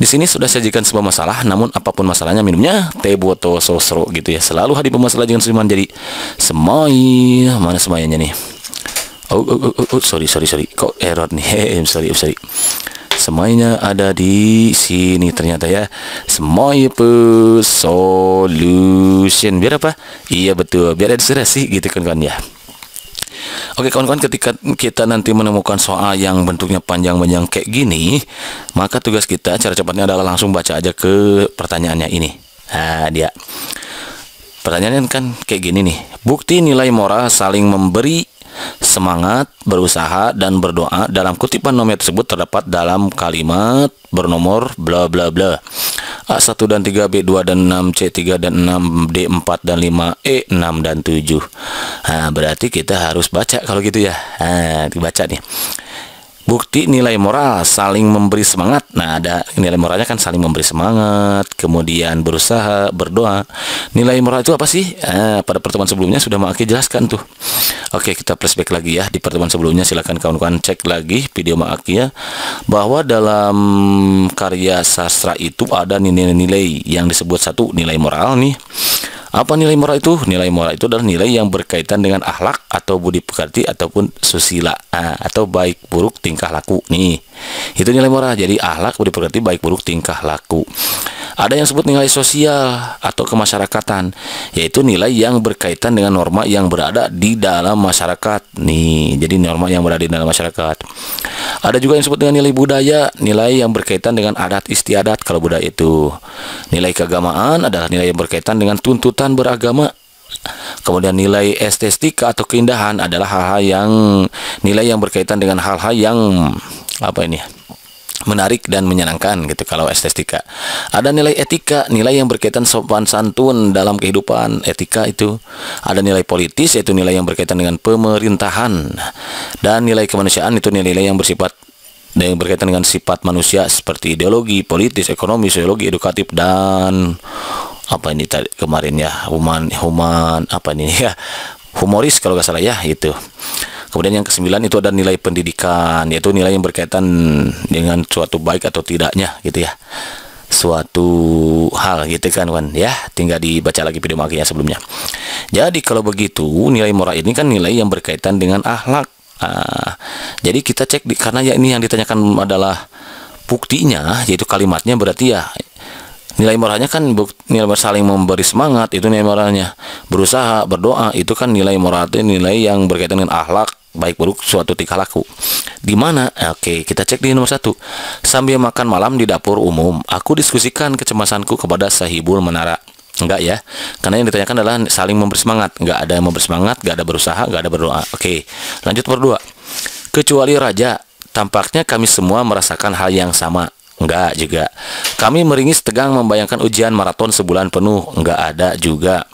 Di sini sudah sajikan sebuah masalah, namun apapun masalahnya minumnya teh boto sosro gitu ya. Selalu hadir bermasalah jangan senyuman. Jadi semai, mana semuanya nih? Sorry. Kok error nih? Sorry. Semuanya ada di sini ternyata ya. Semuanya solution. Biar apa? Iya betul. Biar ada sih gitu kan ya. Oke kawan-kawan, ketika kita nanti menemukan soal yang bentuknya panjang-panjang kayak gini, maka tugas kita cara cepatnya adalah langsung baca aja ke pertanyaannya ini. Nah dia pertanyaannya kan kayak gini nih. Bukti nilai moral saling memberi semangat, berusaha, dan berdoa dalam kutipan nomer tersebut terdapat dalam kalimat bernomor bla bla bla. A1 dan 3, B2 dan 6, C3 dan 6, D4 dan 5, E6 dan 7. Nah, berarti kita harus baca kalau gitu ya. Nah, dibaca nih. Bukti nilai moral saling memberi semangat. Nah, ada nilai moralnya kan saling memberi semangat, kemudian berusaha, berdoa. Nilai moral itu apa sih? Pada pertemuan sebelumnya sudah Mak Aki jelaskan tuh. Oke, kita flashback lagi ya di pertemuan sebelumnya. Silakan kawan-kawan cek lagi video Mak Aki ya, bahwa dalam karya sastra itu ada nilai-nilai yang disebut satu nilai moral nih. Apa nilai moral itu? Nilai moral itu adalah nilai yang berkaitan dengan akhlak atau budi pekerti ataupun susila atau baik buruk tingkah laku. Nih, itu nilai moral. Jadi akhlak, budi pekerti, baik buruk tingkah laku. Ada yang disebut nilai sosial atau kemasyarakatan, yaitu nilai yang berkaitan dengan norma yang berada di dalam masyarakat. Nih, jadi norma yang berada di dalam masyarakat. Ada juga yang disebut dengan nilai budaya, nilai yang berkaitan dengan adat istiadat kalau budaya itu. Nilai keagamaan adalah nilai yang berkaitan dengan tuntutan beragama. Kemudian nilai estetika atau keindahan adalah nilai yang berkaitan dengan hal-hal yang menarik dan menyenangkan gitu kalau estetika. Ada nilai etika, nilai yang berkaitan sopan santun dalam kehidupan, etika itu. Ada nilai politis, yaitu nilai yang berkaitan dengan pemerintahan. Dan nilai kemanusiaan itu nilai yang berkaitan dengan sifat manusia seperti ideologi, politis, ekonomi, sosiologi, edukatif, dan humoris kalau nggak salah ya itu. Kemudian yang ke-9 itu ada nilai pendidikan, yaitu nilai yang berkaitan dengan suatu baik atau tidaknya gitu ya, suatu hal gitu kan ya. Tinggal dibaca lagi video makanya sebelumnya. Jadi kalau begitu nilai moral ini kan nilai yang berkaitan dengan akhlak. Jadi kita cek karena ya ini yang ditanyakan adalah buktinya, yaitu kalimatnya, berarti ya nilai moralnya kan nilai saling memberi semangat, itu nilai moralnya. Berusaha, berdoa, itu kan nilai moral, itu nilai yang berkaitan dengan akhlak, baik buruk suatu tingkah laku. Di mana? Oke, kita cek di nomor 1. Sambil makan malam di dapur umum, aku diskusikan kecemasanku kepada sahibul menara. Enggak ya, karena yang ditanyakan adalah saling memberi semangat. Enggak ada yang memberi semangat, enggak ada berusaha, enggak ada berdoa. Oke, lanjut nomor 2. Kecuali raja, tampaknya kami semua merasakan hal yang sama. Enggak juga. Kami meringis tegang membayangkan ujian maraton sebulan penuh. Enggak ada juga.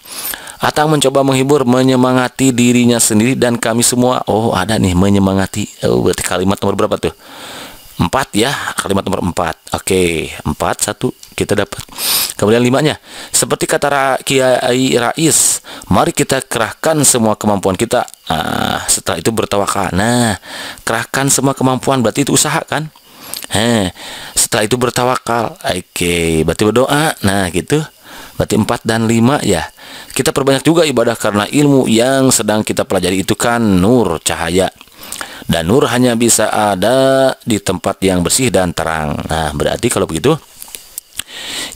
Atang mencoba menghibur, menyemangati dirinya sendiri dan kami semua. Oh, ada nih menyemangati. Oh, berarti kalimat nomor berapa tuh? 4 ya, kalimat nomor 4. Oke, 4, 1 kita dapat. Kemudian 5-nya, seperti kata Kiai Rais, mari kita kerahkan semua kemampuan kita. Setelah itu bertawakal. Nah, kerahkan semua kemampuan berarti itu usaha kan? Setelah itu bertawakal. Oke, berarti berdoa. Nah, gitu. Berarti 4 dan 5 ya. Kita perbanyak juga ibadah karena ilmu yang sedang kita pelajari itu kan nur, cahaya. Dan nur hanya bisa ada di tempat yang bersih dan terang. Nah, berarti kalau begitu,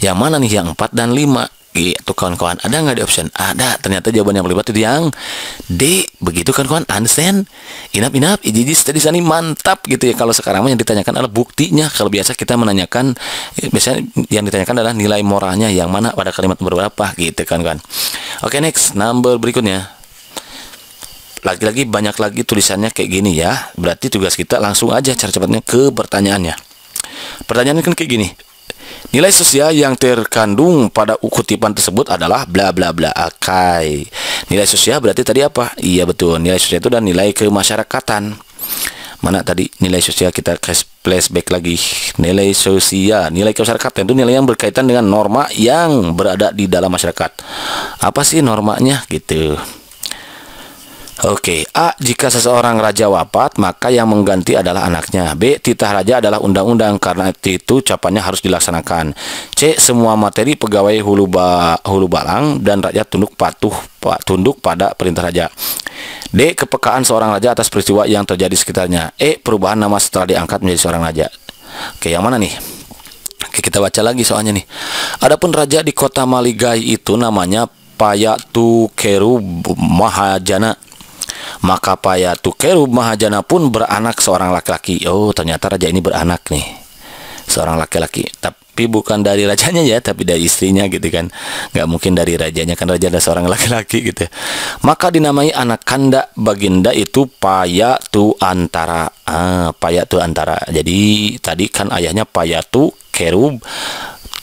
yang mana nih yang 4 dan 5? Gitu kawan-kawan, ada nggak di option? Ada, ternyata jawaban yang paling betul itu yang D. Begitu kan kawan, understand? Inap, jadi tadi sana mantap gitu ya. Kalau sekarang yang ditanyakan adalah buktinya. Kalau biasa kita menanyakan, biasanya yang ditanyakan adalah nilai moralnya yang mana pada kalimat berapa gitu kan kawan. Oke, next, number berikutnya. Lagi-lagi banyak lagi tulisannya kayak gini ya. Berarti tugas kita langsung aja cara cepatnya ke pertanyaannya. Pertanyaannya kan kayak gini. Nilai sosial yang terkandung pada kutipan tersebut adalah bla bla bla. Oke. Nilai sosial berarti tadi apa? Iya betul. Nilai sosial itu dan nilai kemasyarakatan. Mana tadi nilai sosial, kita flashback lagi. Nilai sosial, nilai kemasyarakatan itu nilai yang berkaitan dengan norma yang berada di dalam masyarakat. Apa sih normanya gitu? Oke, A. Jika seseorang raja wafat, maka yang mengganti adalah anaknya. B. Titah raja adalah undang-undang, karena itu ucapannya harus dilaksanakan. C. Semua materi pegawai hulu balang dan rakyat tunduk pada perintah raja. D. Kepekaan seorang raja atas peristiwa yang terjadi sekitarnya. E. Perubahan nama setelah diangkat menjadi seorang raja. Oke, yang mana nih? Oke, kita baca lagi soalnya nih. Adapun raja di kota Maligai itu namanya Payatukeru Mahajana. Maka Payatukeru Mahajana pun beranak seorang laki-laki. Oh, ternyata raja ini beranak nih, seorang laki-laki. Tapi bukan dari rajanya ya, tapi dari istrinya gitu kan. Nggak mungkin dari rajanya, kan raja ada seorang laki-laki gitu. Maka dinamai anak kanda baginda itu Payatuantara. Payatuantara. Jadi tadi kan ayahnya Payatukeru,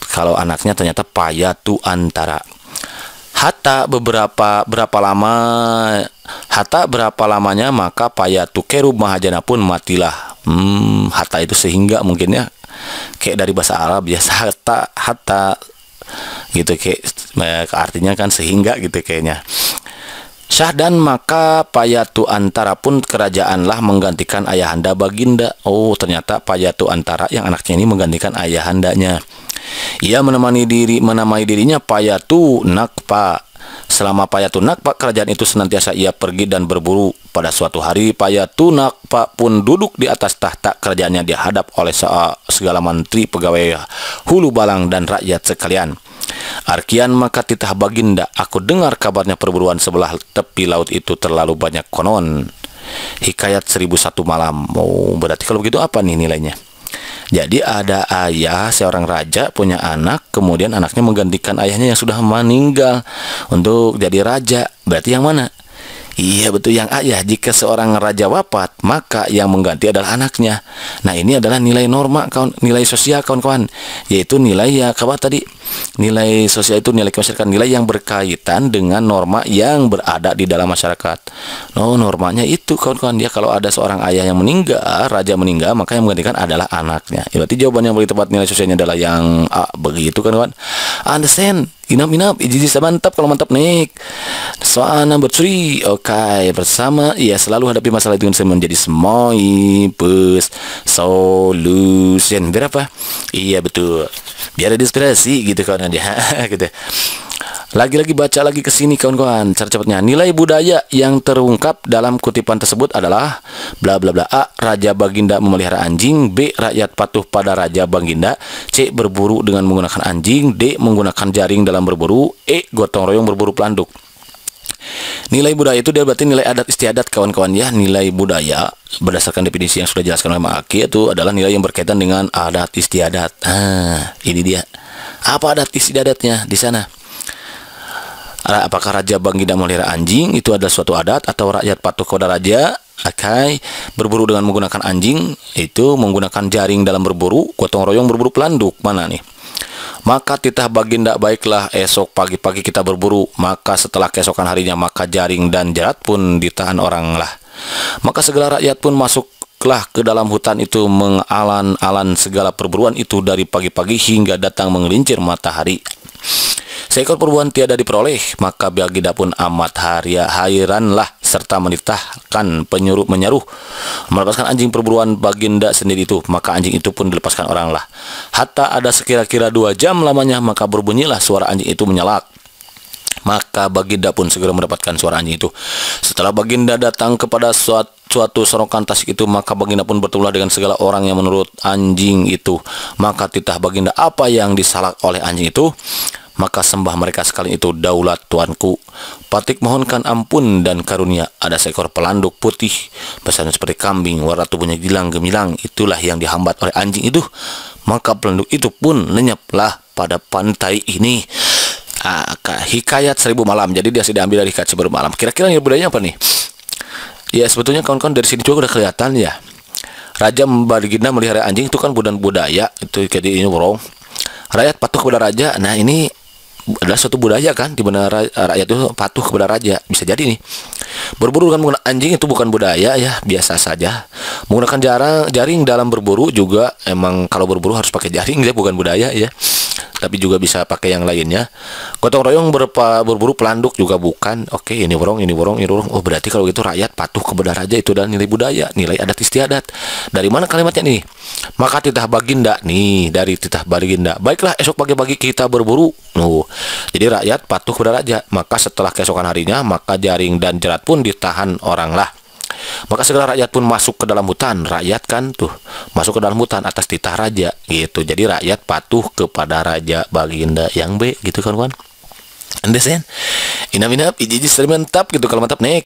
kalau anaknya ternyata Payatuantara. Hatta berapa lamanya maka Payatukeru Mahajana pun matilah. Hatta itu sehingga mungkin ya, kayak dari bahasa Arab biasa hatta gitu, kayak artinya kan sehingga gitu kayaknya. Syahdan maka Payatuantara pun kerajaanlah menggantikan ayahanda baginda. Oh, ternyata Payatuantara yang anaknya ini menggantikan ayahandanya. Ia menamai dirinya Payatunakpa. Selama Payatunakpa, kerajaan itu senantiasa ia pergi dan berburu. Pada suatu hari Payatunakpa pun duduk di atas tahta kerajaannya dihadap oleh segala menteri, pegawai hulu balang dan rakyat sekalian. Arkian maka titah baginda, aku dengar kabarnya perburuan sebelah tepi laut itu terlalu banyak konon. Hikayat 1001 malam. Oh, berarti kalau begitu apa nih nilainya? Jadi ada ayah seorang raja punya anak, kemudian anaknya menggantikan ayahnya yang sudah meninggal untuk jadi raja. Berarti yang mana? Iya, betul, yang ayah. Jika seorang raja wafat, maka yang mengganti adalah anaknya. Nah, ini adalah nilai norma, nilai sosial kawan-kawan, yaitu nilai ya kawan tadi. Nilai sosial itu nilai masyarakat, nilai yang berkaitan dengan norma yang berada di dalam masyarakat. No, normanya itu kawan-kawan, ya kalau ada seorang ayah yang meninggal, raja meninggal, maka yang menggantikan adalah anaknya. Ya, berarti jawaban yang paling tepat nilai sosialnya adalah yang A, begitu kan kawan. Understand? Inap, iji mantap, kalau mantap nih. Soal number 3. Oke, bersama ya selalu hadapi masalah itu dengan menjadi bus solution. Berapa? Iya, betul. Biar ada inspirasi gitu kawan dia. Gitu. Lagi-lagi baca lagi ke sini kawan-kawan. Cara cepatnya, nilai budaya yang terungkap dalam kutipan tersebut adalah bla bla bla. A. Raja baginda memelihara anjing. B. Rakyat patuh pada raja baginda. C. Berburu dengan menggunakan anjing. D. Menggunakan jaring dalam berburu. E. Gotong royong berburu pelanduk. Nilai budaya itu dia berarti nilai adat istiadat kawan-kawan ya. Nilai budaya berdasarkan definisi yang sudah dijelaskan oleh Maki itu adalah nilai yang berkaitan dengan adat istiadat. Ini dia. Apa adat istiadatnya di sana? Apakah raja baginda memelihara anjing itu adalah suatu adat, atau rakyat patuh kepada raja? Oke. Berburu dengan menggunakan anjing itu menggunakan jaring dalam berburu. Gotong royong berburu pelanduk. Mana nih? Maka titah baginda, baiklah esok pagi-pagi kita berburu. Maka setelah keesokan harinya maka jaring dan jerat pun ditahan orang lah. Maka segala rakyat pun masuklah ke dalam hutan itu mengalan-alan segala perburuan itu dari pagi-pagi hingga datang menggelincir matahari. Seekor perburuan tiada diperoleh, maka baginda pun amat hairanlah serta menitahkan menyeruh melepaskan anjing perburuan baginda sendiri itu. Maka anjing itu pun dilepaskan orang lah. Hatta ada sekira-kira 2 jam lamanya, maka berbunyilah suara anjing itu menyalak. Maka baginda pun segera mendapatkan suara anjing itu. Setelah baginda datang kepada suatu sorokan tasik itu, maka baginda pun bertemulah dengan segala orang yang menurut anjing itu. Maka titah baginda, apa yang disalak oleh anjing itu? Maka sembah mereka sekali itu, daulat tuanku, patik mohonkan ampun dan karunia. Ada seekor pelanduk putih besarnya seperti kambing, warna tubuhnya gilang gemilang, itulah yang dihambat oleh anjing itu. Maka pelanduk itu pun lenyaplah pada pantai ini. Hikayat 1000 malam. Jadi dia sudah ambil dari hikayat 1000 malam. Kira-kira nilai budayanya apa nih? Ya sebetulnya kawan-kawan dari sini juga udah kelihatan ya. Raja baginda melihara anjing itu kan budaya itu, jadi ini bro. Rakyat patuh kepada raja. Nah ini adalah suatu budaya kan, di mana rakyat itu patuh kepada raja. Bisa jadi nih. Berburu dengan menggunakan anjing itu bukan budaya ya, biasa saja. Menggunakan jaring dalam berburu juga, emang kalau berburu harus pakai jaring, dia bukan budaya ya. tapi juga bisa pakai yang lainnya. Gotong royong berburu pelanduk juga bukan. Oke, ini borong, ini borong, ini borong. Oh, berarti kalau gitu rakyat patuh kepada raja, itu adalah nilai budaya, nilai adat istiadat. Dari mana kalimatnya nih? Maka titah baginda nih, dari titah baginda. Baiklah, esok pagi-pagi kita berburu. Jadi rakyat patuh kepada raja. Maka setelah keesokan harinya, maka jaring dan jerat pun ditahan orang lah. Maka segala rakyat pun masuk ke dalam hutan. Rakyat kan tuh masuk ke dalam hutan atas titah raja gitu. Jadi rakyat patuh kepada raja baginda yang B gitu kan. Understand? Inap-inap, iji-iji mantap gitu kalau mantap nek.